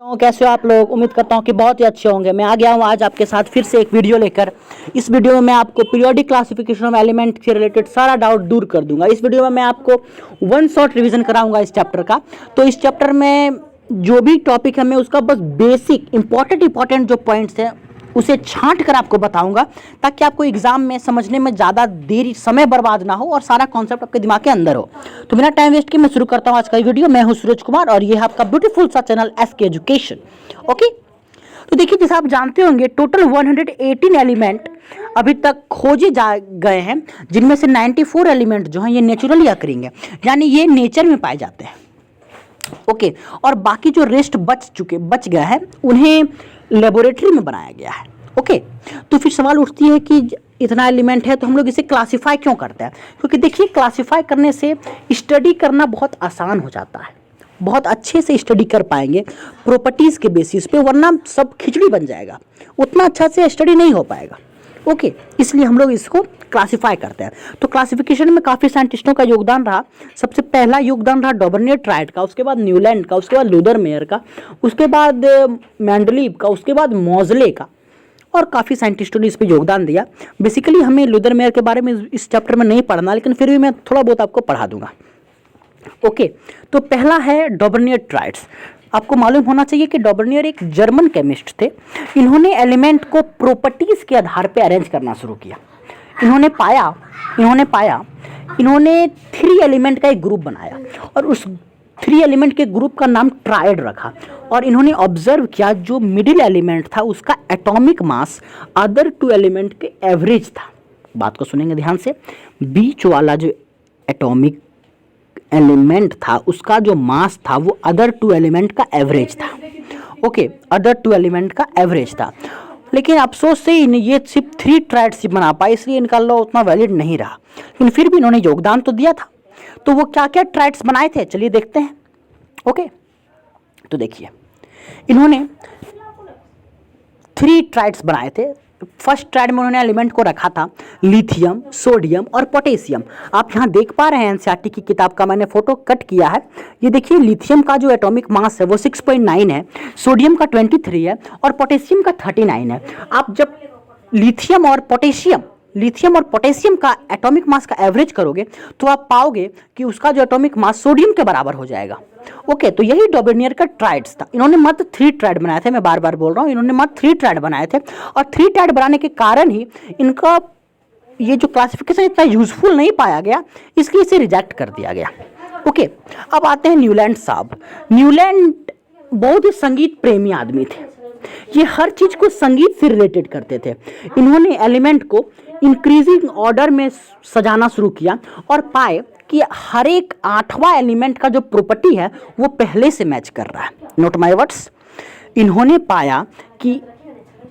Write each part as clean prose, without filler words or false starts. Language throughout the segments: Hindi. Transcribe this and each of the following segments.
कैसे हो आप लोग। उम्मीद करता हूँ कि बहुत ही अच्छे होंगे। मैं आ गया हूँ आज आपके साथ फिर से एक वीडियो लेकर। इस वीडियो में मैं आपको पीरियोडिक क्लासिफिकेशन ऑफ एलिमेंट से रिलेटेड सारा डाउट दूर कर दूंगा। इस वीडियो में मैं आपको वन शॉट रिवीजन कराऊंगा इस चैप्टर का। तो इस चैप्टर में जो भी टॉपिक है मैं उसका बस बेसिक इंपॉर्टेंट जो पॉइंट्स हैं उसे छांट कर आपको बताऊंगा, ताकि आपको एग्जाम में समझने में ज़्यादा देरी समय बर्बाद ना हो और सारा कॉन्सेप्ट आपके दिमाग के अंदर हो। तो बिना टाइम वेस्ट किए मैं शुरू करता हूं आज का वीडियो। मैं हूं सूरज कुमार और ये है आपका ब्यूटीफुल सा चैनल एसके एजुकेशन। ओके, तो देखिए, जैसे आप जानते होंगे टोटल 118 एलिमेंट अभी तक खोजे जा गए हैं, जिनमें से 94 एलिमेंट जो हैं ये नेचुरली अकरिंग है, यानी ये नेचर में पाए जाते हैं। ओके, और बाकी जो रेस्ट बच गया है उन्हें लेबोरेटरी में बनाया गया है। ओके, तो फिर सवाल उठती है कि इतना एलिमेंट है तो हम लोग इसे क्लासिफाई क्यों करते हैं। क्योंकि देखिए, क्लासिफाई करने से स्टडी करना बहुत आसान हो जाता है, बहुत अच्छे से स्टडी कर पाएंगे प्रॉपर्टीज़ के बेसिस पे, वरना सब खिचड़ी बन जाएगा, उतना अच्छा से स्टडी नहीं हो पाएगा। ओके, इसलिए हम लोग इसको क्लासिफाई करते हैं। तो क्लासिफिकेशन में काफ़ी साइंटिस्टों का योगदान रहा। सबसे पहला योगदान रहा डॉबर्नियर ट्राइड का, उसके बाद न्यूलैंड का, उसके बाद लूदर मेयर का, उसके बाद मैंडलीव का, उसके बाद मॉजले का, और काफ़ी साइंटिस्टों ने इस पर योगदान दिया। बेसिकली हमें लूदर मेयर के बारे में इस चैप्टर में नहीं पढ़ना, लेकिन फिर भी मैं थोड़ा बहुत आपको पढ़ा दूंगा। ओके, तो पहला है डॉबर्नियर ट्राइड्स। आपको मालूम होना चाहिए कि डॉबर्नियर एक जर्मन केमिस्ट थे। इन्होंने एलिमेंट को प्रॉपर्टीज के आधार पर अरेंज करना शुरू किया। इन्होंने पाया इन्होंने 3 एलिमेंट का एक ग्रुप बनाया और उस 3 एलिमेंट के ग्रुप का नाम ट्राइड रखा। और इन्होंने ऑब्जर्व किया जो मिडिल एलिमेंट था उसका एटॉमिक मास अदर 2 एलिमेंट के एवरेज था। बात को सुनेंगे ध्यान से। बीच वाला जो एटॉमिक एलिमेंट था उसका जो मास था वो अदर 2 एलिमेंट का एवरेज था। ओके, अदर 2 एलिमेंट का एवरेज था। लेकिन अफसोस से ये सिर्फ 3 ट्राइड्स ही बना पाए, इसलिए इनका लॉ उतना वैलिड नहीं रहा। लेकिन फिर भी इन्होंने योगदान तो दिया था। तो वो क्या क्या ट्राइड्स बनाए थे चलिए देखते हैं। ओके, तो देखिए, इन्होंने 3 ट्राइड्स बनाए थे। फर्स्ट ट्राइड में उन्होंने एलिमेंट को रखा था लिथियम, सोडियम और पोटेशियम। आप यहाँ देख पा रहे हैं एनसीईआरटी की किताब का मैंने फोटो कट किया है। ये देखिए, लिथियम का जो एटॉमिक मास है वो 6.9 है, सोडियम का 23 है और पोटेशियम का 39 है। आप जब लिथियम और पोटेशियम का एटॉमिक मास का एवरेज करोगे तो आप पाओगे कि उसका जो एटॉमिक मास सोडियम के बराबर हो जाएगा। ओके, तो यही डॉबर्नियर का ट्राइड्स था। इन्होंने मात्र 3 ट्राइड बनाए थे। मैं बार बार बोल रहा हूँ, इन्होंने मात्र 3 ट्राइड बनाए थे और 3 ट्राइड बनाने के कारण ही इनका ये जो क्लासिफिकेशन इतना यूजफुल नहीं पाया गया, इसलिए इसे रिजेक्ट कर दिया गया। ओके, अब आते हैं न्यूलैंड साहब। न्यूलैंड बहुत ही संगीत प्रेमी आदमी थे। ये हर चीज को संगीत से रिलेटेड करते थे। इन्होंने एलिमेंट को इंक्रीजिंग ऑर्डर में सजाना शुरू किया और पाए कि हर एक 8वां एलिमेंट का जो प्रॉपर्टी है वो पहले से मैच कर रहा है। Note my words. इन्होंने पाया कि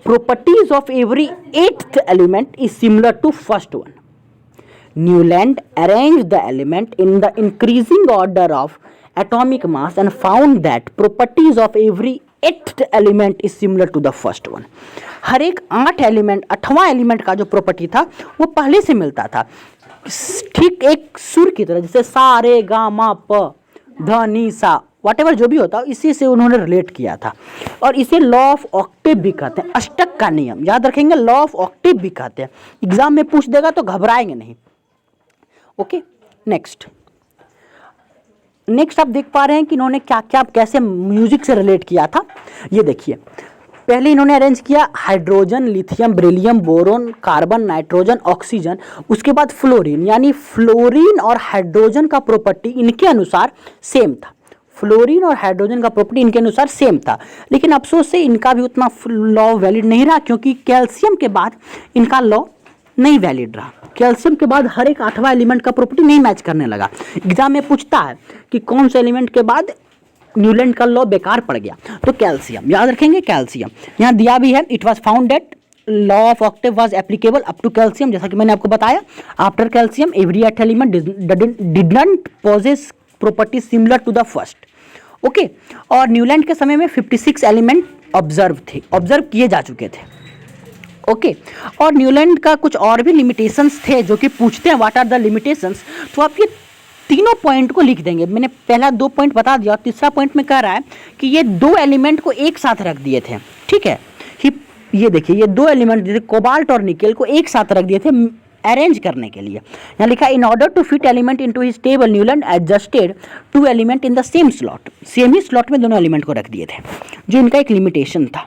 properties of every 8th element is similar to first one. Newlands arranged the element in the increasing order of atomic mass and found that properties of every 8th element is similar to the first one. हर एक 8वां एलिमेंट का जो प्रॉपर्टी था वो पहले से मिलता था, ठीक एक सुर की तरह, जैसे सा रे गा मा प ध नी सा, व्हाटएवर जो भी होता है, इसी से उन्होंने रिलेट किया था। और इसे लॉ ऑफ ऑक्टेव भी कहते हैं, अष्टक का नियम। याद रखेंगे, लॉ ऑफ ऑक्टेव भी कहते हैं। एग्जाम में पूछ देगा तो घबराएंगे नहीं। ओके, नेक्स्ट आप देख पा रहे हैं कि इन्होंने क्या क्या कैसे म्यूजिक से रिलेट किया था। ये देखिए, पहले इन्होंने अरेंज किया hydrogen, lithium, beryllium, boron, carbon, nitrogen, oxygen. उसके बाद फ्लोरीन, यानी फ्लोरीन और हाइड्रोजन का प्रॉपर्टी इनके अनुसार सेम था। फ्लोरीन और हाइड्रोजन का प्रॉपर्टी इनके अनुसार सेम था, लेकिन अफसोस से इनका भी उतना लॉ वैलिड नहीं रहा, क्योंकि कैल्शियम के बाद इनका लॉ नहीं वैलिड रहा। कैल्शियम के बाद हर एक 8वां एलिमेंट का प्रॉपर्टी नहीं मैच करने लगा। एग्जाम में पूछता है कि कौन से एलिमेंट के बाद न्यूलैंड का लॉ बेकार पड़ गया, तो कैल्शियम। याद रखेंगे, कैल्शियम यहाँ दिया भी है। It was found that law of octave was applicable up to calcium. जैसा कि मैंने आपको बताया, after calcium every 8th element did not possess property similar to the first. Okay, और न्यूलैंड के समय में 56 एलिमेंट ऑब्जर्व किए जा चुके थे। ओके, और न्यूलैंड का कुछ और भी लिमिटेशंस थे जो कि पूछते हैं व्हाट आर द लिमिटेशंस। तो आप ये तीनों पॉइंट को लिख देंगे। मैंने पहला 2 पॉइंट बता दिया और तीसरा पॉइंट में कह रहा है कि ये 2 एलिमेंट को एक साथ रख दिए थे, ठीक है। ये देखिए ये 2 एलिमेंट जैसे कोबाल्ट और निकेल को एक साथ रख दिए थे अरेंज करने के लिए। यहाँ लिखा in order to fit element into his table Newland adjusted 2 element in the same slot, same ही स्लॉट में दोनों एलिमेंट को रख दिए थे, जो इनका एक लिमिटेशन था।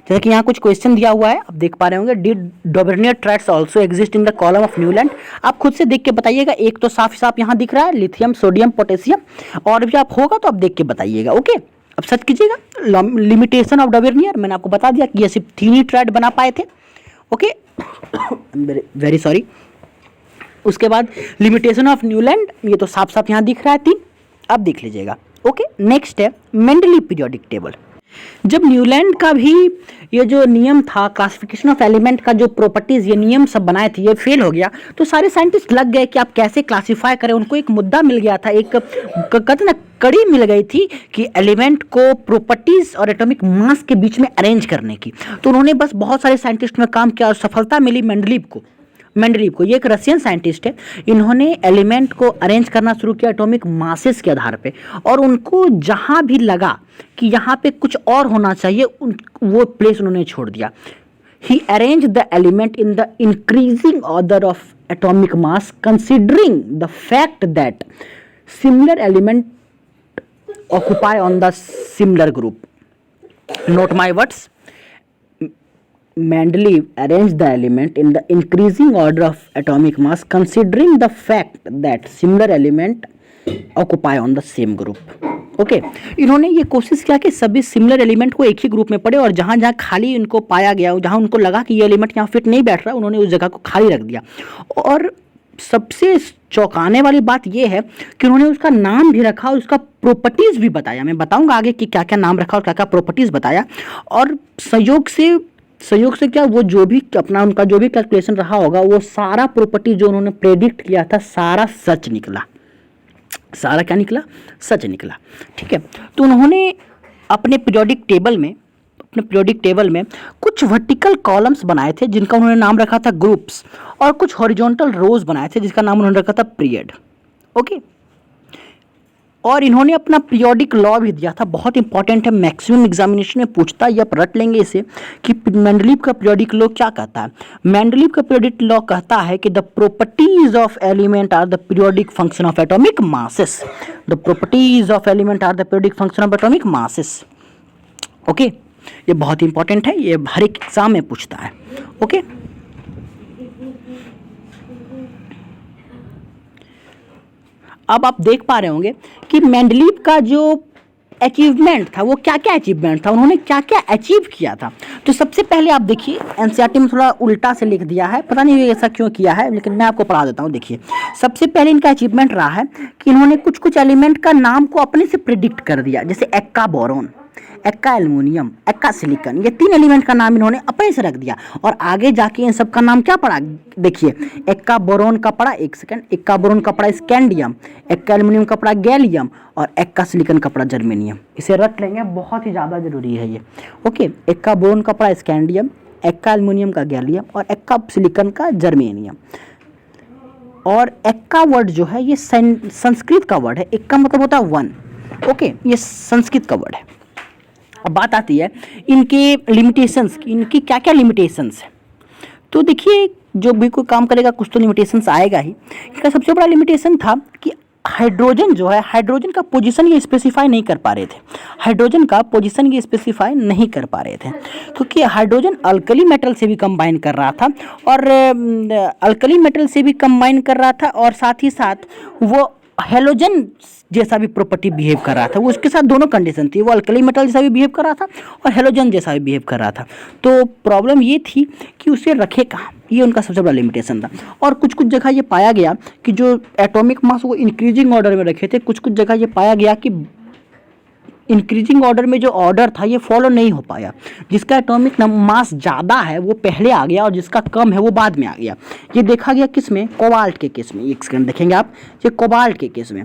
जैसे कि यहाँ कुछ क्वेश्चन दिया हुआ है, आप देख पा रहे होंगे, did Dobereiner triads also exist in the column of Newland. आप खुद से देख के बताइएगा, एक तो साफ साफ यहाँ दिख रहा है लिथियम सोडियम पोटेशियम, और भी आप होगा तो आप देख के बताइएगा। ओके, अब सर्च कीजिएगा लिमिटेशन ऑफ डॉबर्नियर, मैंने आपको बता दिया कि ये सिर्फ 3 ही थ्रेड बना पाए थे। Okay, very sorry. उसके बाद लिमिटेशन ऑफ न्यूलैंड, ये तो साफ साफ यहाँ दिख रहा है 3, अब देख लीजिएगा। ओके, नेक्स्ट है मेंडलीव पीरियोडिक टेबल। जब न्यूलैंड का भी ये जो नियम था क्लासिफिकेशन ऑफ एलिमेंट का, जो प्रॉपर्टीज ये नियम सब बनाए थे, ये फेल हो गया, तो सारे साइंटिस्ट लग गए कि आप कैसे क्लासिफाई करें। उनको एक मुद्दा मिल गया था, एक कहते ना कड़ी मिल गई थी कि एलिमेंट को प्रॉपर्टीज और एटॉमिक मास के बीच में अरेंज करने की। तो उन्होंने बस बहुत सारे साइंटिस्ट में काम किया और सफलता मिली मेंडलीव को। ये एक रशियन साइंटिस्ट है, इन्होंने एलिमेंट को अरेंज करना शुरू किया एटॉमिक मासेस के आधार पे, और उनको जहाँ भी लगा कि यहाँ पे कुछ और होना चाहिए वो प्लेस उन्होंने छोड़ दिया। He arrange the element in the increasing order of atomic mass considering the fact that similar element occupy on the similar group. Note my words, Mendeleev arranged the element in the increasing order of atomic mass considering the fact that similar element occupy on the same group. Okay, इन्होंने ये कोशिश किया कि सभी सिमिलर एलिमेंट को एक ही ग्रुप में पड़े, और जहाँ जहाँ खाली इनको पाया गया, जहाँ उनको लगा कि ये एलिमेंट यहाँ फिट नहीं बैठ रहा, उन्होंने उस जगह को खाली रख दिया। और सबसे चौंकाने वाली बात यह है कि उन्होंने उसका नाम भी रखा और उसका प्रॉपर्टीज़ भी बताया। मैं बताऊँगा आगे कि क्या क्या नाम रखा और क्या क्या प्रॉपर्टीज़ बताया। और संयोग से क्या, वो जो भी अपना उनका जो भी कैलकुलेशन रहा होगा, वो सारा प्रॉपर्टी जो उन्होंने प्रेडिक्ट किया था सारा सच निकला। सारा क्या निकला? सच निकला। ठीक है, तो उन्होंने अपने पीरियोडिक टेबल में कुछ वर्टिकल कॉलम्स बनाए थे जिनका उन्होंने नाम रखा था ग्रुप्स, और कुछ हॉरिजॉन्टल रोज बनाए थे जिसका नाम उन्होंने रखा था पीरियड। ओके, और इन्होंने अपना पीरियोडिक लॉ भी दिया था, बहुत इंपॉर्टेंट है, मैक्सिमम एग्जामिनेशन में पूछता है, या रट लेंगे इसे कि मेंडलीव का पीरियोडिक लॉ क्या कहता है। मेंडलीव का पीरियोडिक लॉ कहता है कि the properties of element are the periodic function of atomic masses. The properties of element are the periodic function of atomic masses. Okay, ये बहुत इंपॉर्टेंट है, ये हर एक एग्जाम में पूछता है। ओके, अब आप देख पा रहे होंगे कि मेंडलीव का जो अचीवमेंट था वो क्या क्या अचीवमेंट था, उन्होंने क्या क्या अचीव किया था। तो सबसे पहले आप देखिए, एनसीईआरटी में थोड़ा उल्टा से लिख दिया है, पता नहीं ऐसा क्यों किया है, लेकिन मैं आपको पढ़ा देता हूँ। देखिए, सबसे पहले इनका अचीवमेंट रहा है कि इन्होंने कुछ कुछ एलिमेंट का नाम को अपने से प्रिडिक्ट कर दिया, जैसे Ekka boron, Ekka aluminium, Ekka silicon, ये 3 एलिमेंट का नाम इन्होंने अपने से रख दिया। और आगे जाके इन सब का नाम क्या पड़ा, देखिए, एक्का बोरोन का पड़ा, एक सेकंड, एक्का बोरोन का पड़ा स्कैंडियम, एक्का एल्युमिनियम का पड़ा गैलियम, और एक्का सिलिकॉन का पड़ा जर्मेनियम। इसे रट लेंगे, बहुत ही ज़्यादा जरूरी है ये। ओके, एक्का बोरोन का पड़ा स्कैंडियम, एक्का एल्युमिनियम का गैलियम, और एक्का सिलिकॉन का जर्मेनियम। और एक्का वर्ड जो है ये संस्कृत का वर्ड है, एक्का मतलब होता है 1। ओके, ये संस्कृत का वर्ड है। अब बात आती है इनके लिमिटेशंस की, इनकी क्या क्या लिमिटेशंस है। तो देखिए, जो भी कोई काम करेगा कुछ तो लिमिटेशंस आएगा ही। इनका सबसे बड़ा लिमिटेशन था कि हाइड्रोजन जो है, हाइड्रोजन का पोजीशन ये स्पेसिफाई नहीं कर पा रहे थे, हाइड्रोजन का पोजीशन ये स्पेसिफाई नहीं कर पा रहे थे, क्योंकि हाइड्रोजन अल्कली मेटल से भी कंबाइन कर रहा था, और अल्कली मेटल से भी कंबाइन कर रहा था, और साथ ही साथ वो हेलोजन जैसा भी प्रॉपर्टी बिहेव कर रहा था। वो उसके साथ दोनों कंडीशन थी, वो अल्कली मेटल जैसा भी बिहेव कर रहा था और हेलोजन जैसा भी बिहेव कर रहा था। तो प्रॉब्लम ये थी कि उसे रखे कहाँ, ये उनका सबसे बड़ा लिमिटेशन था। और कुछ कुछ जगह ये पाया गया कि जो एटॉमिक मास वो इंक्रीजिंग ऑर्डर में रखे थे, कुछ कुछ जगह ये पाया गया कि इंक्रीजिंग ऑर्डर में जो ऑर्डर था ये फॉलो नहीं हो पाया। जिसका एटॉमिक मास ज़्यादा है वो पहले आ गया, और जिसका कम है वो बाद में आ गया। ये देखा गया किस में, कोबाल्ट के केस में। एक सेकंड देखेंगे आप, ये कोबाल्ट के केस में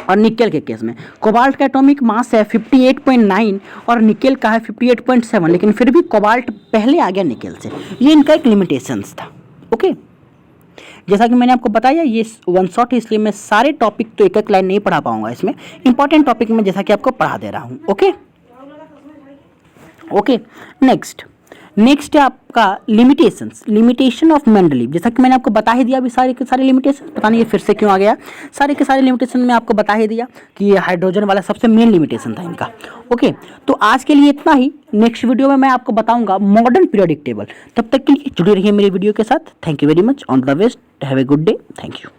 और निकेल के केस में। कोबाल्ट का एटॉमिक मास है 58.9 और निकेल का है 58.7, लेकिन फिर भी कोबाल्ट पहले आ गया निकेल से। ये इनका एक लिमिटेशंस था। ओके, जैसा कि मैंने आपको बताया ये वन शॉट है, इसलिए मैं सारे टॉपिक तो एक एक लाइन नहीं पढ़ा पाऊंगा, इसमें इंपॉर्टेंट टॉपिक में जैसा कि आपको पढ़ा दे रहा हूँ। ओके ओके, नेक्स्ट है आपका लिमिटेशन ऑफ मेंडलीव। जैसा कि मैंने आपको बता ही दिया अभी सारे के सारे लिमिटेशन, पता नहीं ये फिर से क्यों आ गया, सारे के सारे लिमिटेशन में आपको बता ही दिया कि ये हाइड्रोजन वाला सबसे मेन लिमिटेशन था इनका। ओके, तो आज के लिए इतना ही। नेक्स्ट वीडियो में मैं आपको बताऊंगा मॉडर्न पीरियोडिक टेबल। तब तक के लिए जुड़े रहिए मेरे वीडियो के साथ। Thank you very much, on the best, have a good day, thank you.